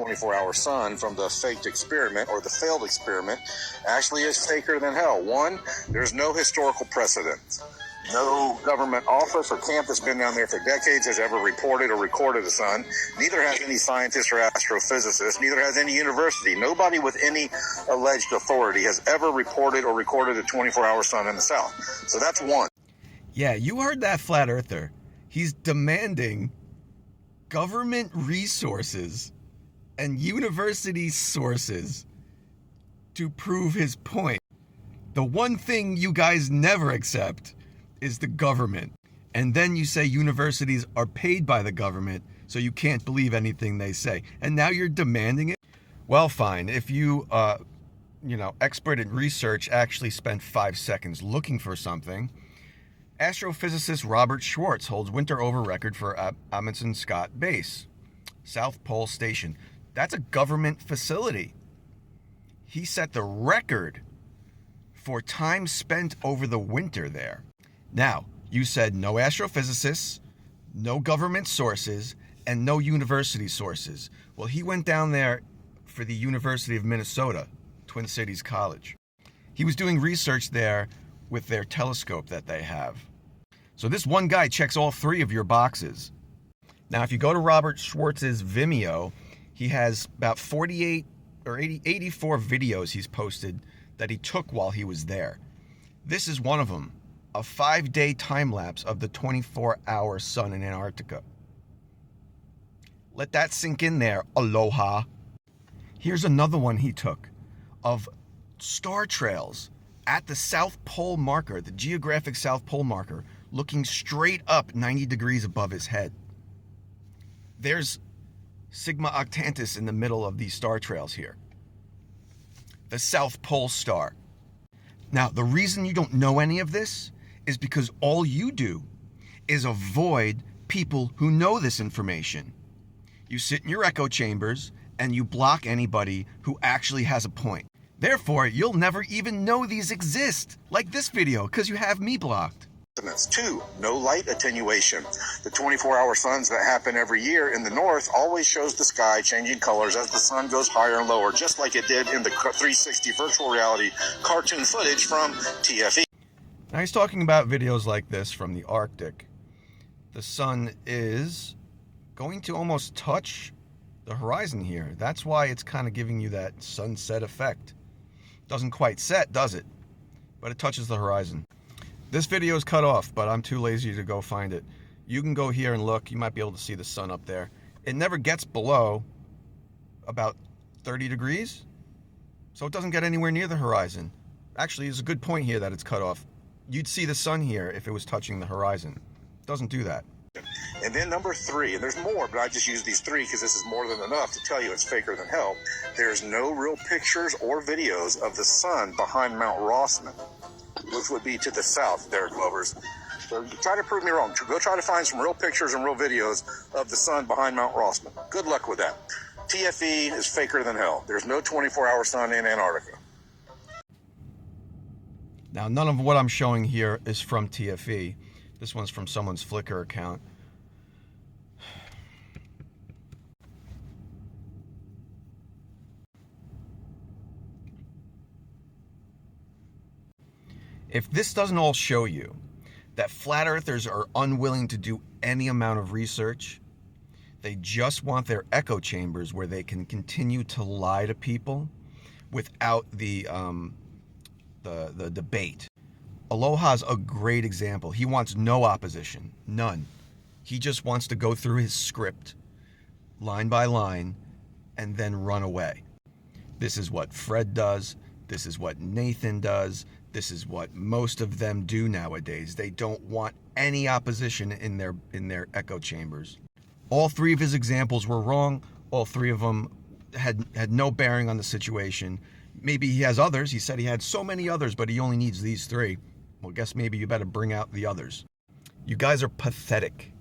24-hour sun from the faked experiment or the failed experiment actually is faker than hell. One, there's no historical precedent. No government office or camp that's been down there for decades has ever reported or recorded a sun. Neither has any scientist or astrophysicist. Neither has any university. Nobody with any alleged authority has ever reported or recorded a 24-hour sun in the South. So that's one. Yeah, you heard that, flat earther. He's demanding government resources and university sources to prove his point. The one thing you guys never accept is the government. And then you say universities are paid by the government, so you can't believe anything they say. And now you're demanding it? Well, fine. If you, expert in research actually spent 5 seconds looking for something, astrophysicist Robert Schwartz holds winter over record for Amundsen Scott Base, South Pole Station. That's a government facility. He set the record for time spent over the winter there. Now, you said no astrophysicists, no government sources, and no university sources. Well, he went down there for the University of Minnesota, Twin Cities College. He was doing research there with their telescope that they have. So this one guy checks all three of your boxes. Now, if you go to Robert Schwartz's Vimeo, he has about 48 or 84 videos he's posted that he took while he was there. This is one of them. A 5-day time-lapse of the 24-hour sun in Antarctica. Let that sink in there, aloha. Here's another one he took of star trails at the South Pole marker, the geographic South Pole marker, looking straight up 90 degrees above his head. There's Sigma Octantis in the middle of these star trails here. The South Pole Star. Now, the reason you don't know any of this is because all you do is avoid people who know this information. You sit in your echo chambers and you block anybody who actually has a point. Therefore, you'll never even know these exist, like this video, because you have me blocked. Two, no light attenuation. The 24-hour suns that happen every year in the north always shows the sky changing colors as the sun goes higher and lower, just like it did in the 360 virtual reality cartoon footage from TFE. Now he's talking about videos like this from the Arctic. The sun is going to almost touch the horizon here. That's why it's kind of giving you that sunset effect. Doesn't quite set, does it? But it touches the horizon. This video is cut off, but I'm too lazy to go find it. You can go here and look. You might be able to see the sun up there. It never gets below about 30 degrees, so it doesn't get anywhere near the horizon. Actually, it's a good point here that it's cut off. You'd see the sun here if it was touching the horizon. It doesn't do that. And then number 3, and there's more, but I just use these 3 because this is more than enough to tell you it's faker than hell. There's no real pictures or videos of the sun behind Mount Rossman, which would be to the south, Derek Lovers. So try to prove me wrong. Go try to find some real pictures and real videos of the sun behind Mount Rossman. Good luck with that. TFE is faker than hell. There's no 24-hour sun in Antarctica. Now, none of what I'm showing here is from TFE. This one's from someone's Flickr account. If this doesn't all show you that flat earthers are unwilling to do any amount of research, they just want their echo chambers where they can continue to lie to people without the debate. Aloha's a great example. He wants no opposition, none. He just wants to go through his script line by line and then run away. This is what Fred does. This is what Nathan does. This is what most of them do nowadays. They don't want any opposition in their echo chambers. All 3 of his examples were wrong. All 3 of them had no bearing on the situation. Maybe he has others. He said he had so many others, but he only needs these 3. Well, guess maybe you better bring out the others. You guys are pathetic.